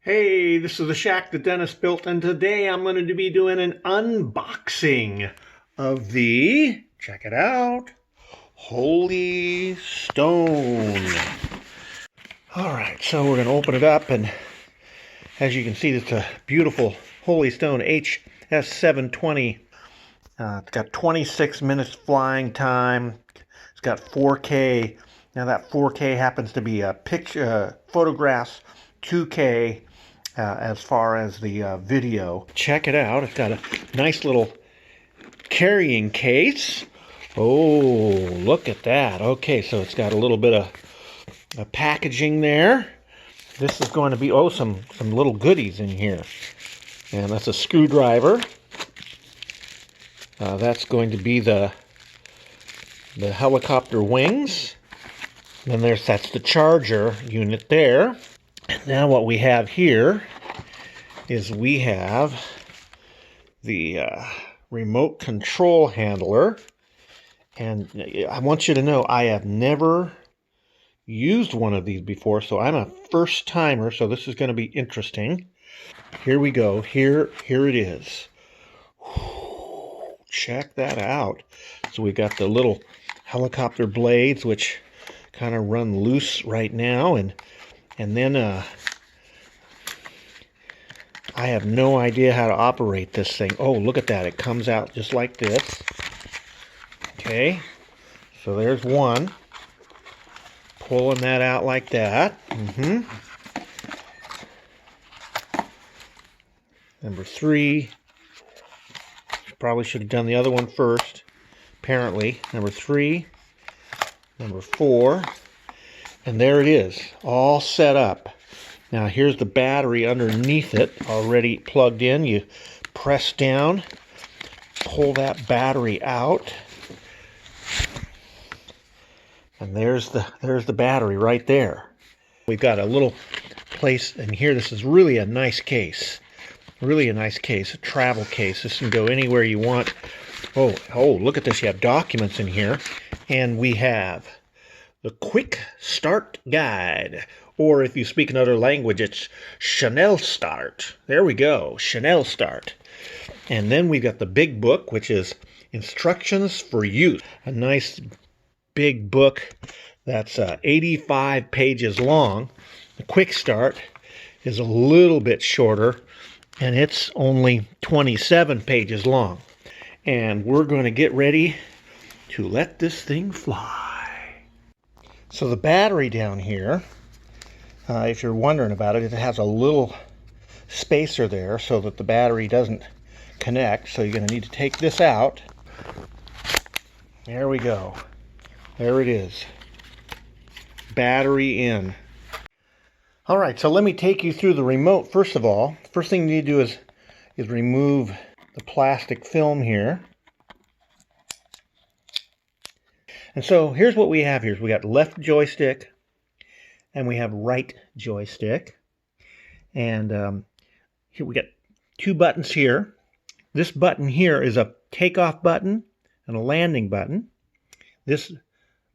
Hey, this is the shack that Dennis built, and today I'm going to be doing an unboxing of the, check it out, Holystone. All right, so we're going to open it up, and as you can see, it's a beautiful Holystone HS720. It's got 26 minutes flying time. It's got 4K. Now that 4K happens to be a picture, photographs, 2K. As far as the video. Check it out. It's got a nice little carrying case. Oh, look at that. Okay, so it's got a little bit of packaging there. This is going to be, some little goodies in here. And that's a screwdriver. That's going to be the helicopter wings. Then that's the charger unit there. Now what we have here is we have the remote control handler. And I want you to know I have never used one of these before, so I'm a first timer, so this is going to be interesting. Here we go. Here it is. Check that out. So we got the little helicopter blades, which kind of run loose right now, and then I have no idea how to operate this thing. Oh, look at that. It comes out just like this. Okay, so there's one. Pulling that out like that. Number 3. Probably should have done the other one first, apparently. Number 3. Number 4. And there it is, all set up. Now here's the battery underneath it, already plugged in. You press down, pull that battery out, and there's the battery right there. We've got a little place in here. This is really a nice case. Really a nice case, a travel case. This can go anywhere you want. Oh, look at this. You have documents in here. And we have the Quick Start Guide, or if you speak another language, it's Chanel Start. There we go, Chanel Start. And then we've got the big book, which is Instructions for Use. A nice big book that's 85 pages long. The Quick Start is a little bit shorter, and it's only 27 pages long. And we're going to get ready to let this thing fly. So the battery down here, if you're wondering about it, it has a little spacer there so that the battery doesn't connect. So you're going to need to take this out. There we go. There it is. Battery in. All right, so let me take you through the remote. First of all, first thing you need to do is remove the plastic film here. And so here's what we have here. We got left joystick and we have right joystick. And here we got 2 buttons here. This button here is a takeoff button and a landing button. This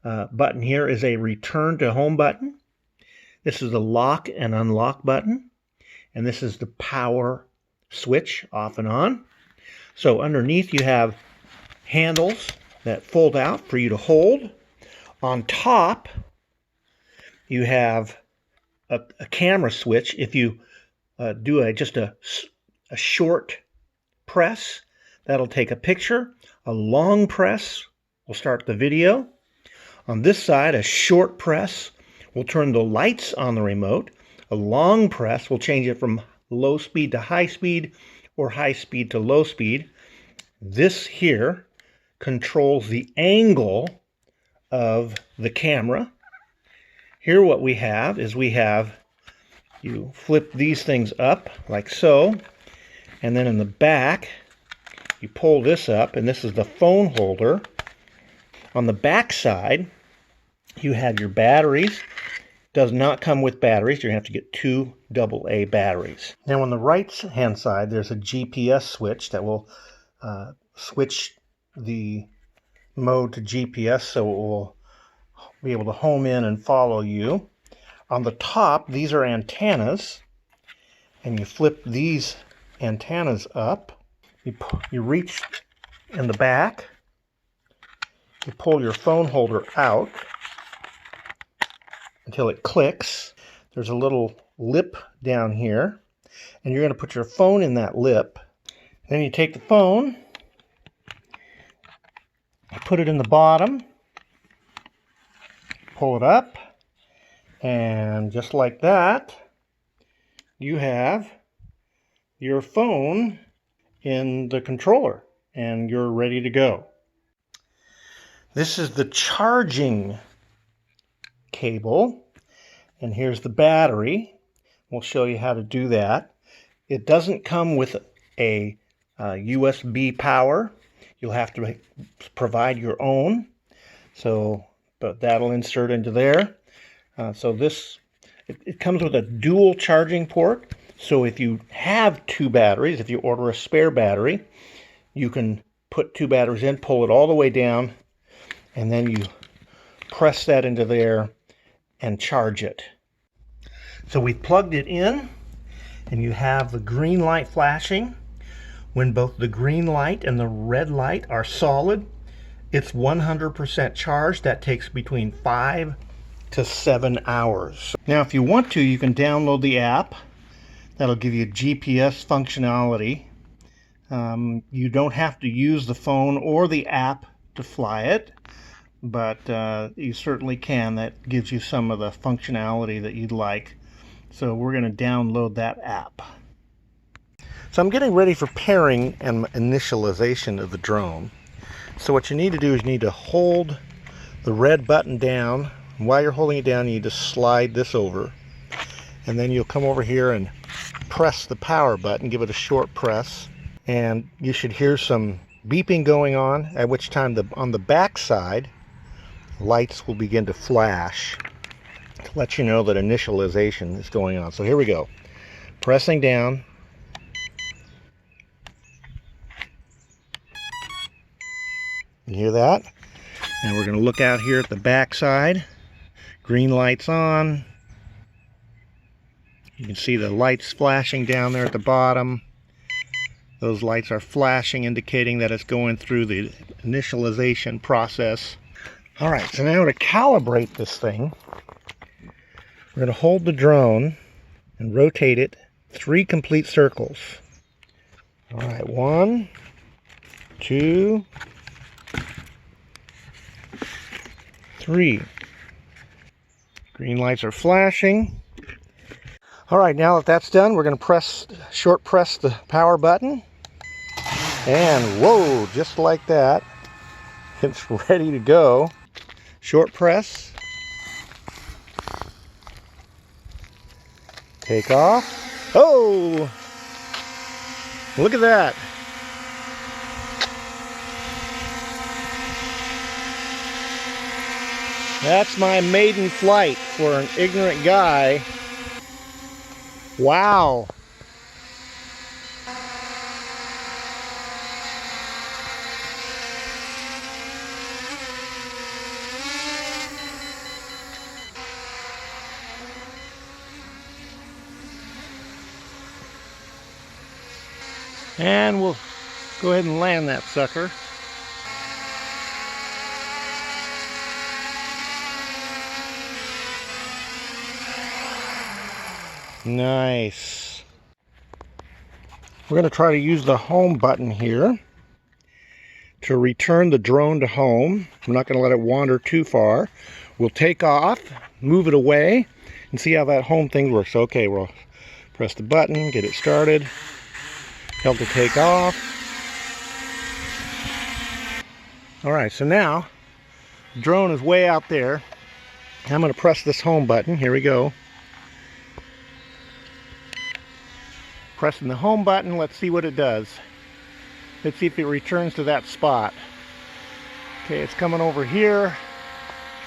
button here is a return to home button. This is the lock and unlock button. And this is the power switch, off and on. So underneath you have handles that fold out for you to hold. On top, you have a camera switch. If you do just a short press, that'll take a picture. A long press will start the video. On this side, a short press will turn the lights on the remote. A long press will change it from low speed to high speed or high speed to low speed. This here controls the angle of the camera. Here what we have is you flip these things up like so, and then in the back you pull this up, and this is the phone holder. On the back side you have your batteries. Does not come with batteries. You're going to have to get 2 AA batteries. Now on the right hand side there's a GPS switch that will switch the mode to GPS, so it will be able to home in and follow you. On the top, these are antennas, and you flip these antennas up. You reach in the back, you pull your phone holder out until it clicks. There's a little lip down here, and you're going to put your phone in that lip. Then you take the phone, put it in the bottom, pull it up, and just like that, you have your phone in the controller, and you're ready to go. This is the charging cable, and here's the battery. We'll show you how to do that. It doesn't come with a USB power. You'll have to provide your own. But that'll insert into there. It comes with a dual charging port. So if you have two batteries, if you order a spare battery, you can put two batteries in, pull it all the way down, and then you press that into there and charge it. So we plugged it in, and you have the green light flashing. When both the green light and the red light are solid, it's 100% charged. That takes between 5 to 7 hours. Now, if you want to, you can download the app. That'll give you GPS functionality. You don't have to use the phone or the app to fly it, but you certainly can. That gives you some of the functionality that you'd like. So we're going to download that app. So I'm getting ready for pairing and initialization of the drone. So what you need to do is you need to hold the red button down. And while you're holding it down, you need to slide this over. And then you'll come over here and press the power button, give it a short press. And you should hear some beeping going on, at which time on the back side, lights will begin to flash to let you know that initialization is going on. So here we go. Pressing down. You hear that? And we're going to look out here at the back side. Green light's on. You can see the lights flashing down there at the bottom. Those lights are flashing, indicating that it's going through the initialization process. Alright, so now to calibrate this thing, we're going to hold the drone and rotate it 3 complete circles. Alright, 1, 2, 3. Green lights are flashing. Alright, now that that's done, we're going to short press the power button. And whoa, just like that, it's ready to go. Short press. Take off. Oh! Look at that. That's my maiden flight for an ignorant guy. Wow. And we'll go ahead and land that sucker. Nice. We're going to try to use the home button here to return the drone to home. I'm not going to let it wander too far. We'll take off, move it away, and see how that home thing works. Okay, we'll press the button, get it started, help it take off. Alright, so now the drone is way out there. I'm going to press this home button. Here we go. Pressing the home button, let's see what it does. Let's see if it returns to that spot. Okay, it's coming over here,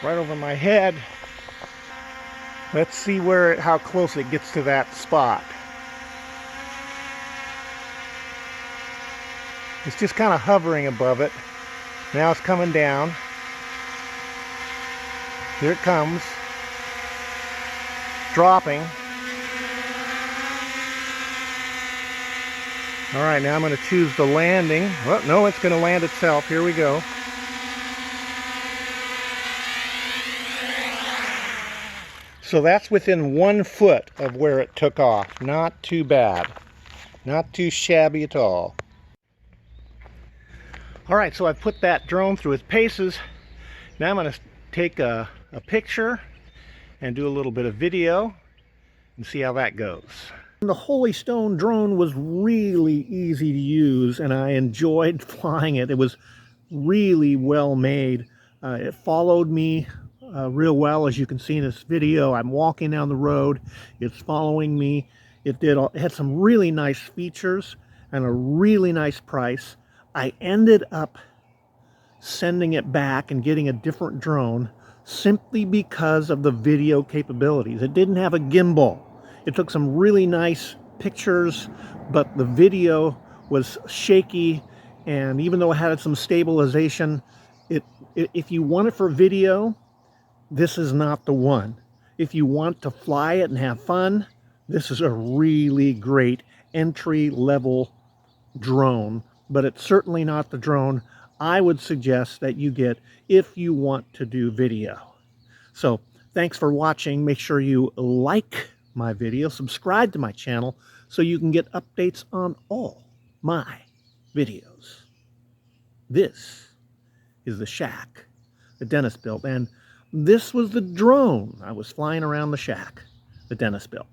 right over my head. Let's see how close it gets to that spot. It's just kind of hovering above it. Now it's coming down. Here it comes. Dropping. All right, now I'm going to choose the landing. Well, no, it's going to land itself. Here we go. So that's within 1 foot of where it took off. Not too bad. Not too shabby at all. All right, so I've put that drone through its paces. Now I'm going to take a picture and do a little bit of video and see how that goes. The Holystone drone was really easy to use, and I enjoyed flying it. It was really well made. It followed me real well, as you can see in this video. I'm walking down the road, it's following me. It had some really nice features and a really nice price. I ended up sending it back and getting a different drone simply because of the video capabilities. It didn't have a gimbal. It took some really nice pictures, but the video was shaky, and even though it had some stabilization, if you want it for video, this is not the one. If you want to fly it and have fun, this is a really great entry-level drone, but it's certainly not the drone I would suggest that you get if you want to do video. So thanks for watching. Make sure you like my video, subscribe to my channel so you can get updates on all my videos. This is the shack that Dennis built, and this was the drone I was flying around the shack that Dennis built.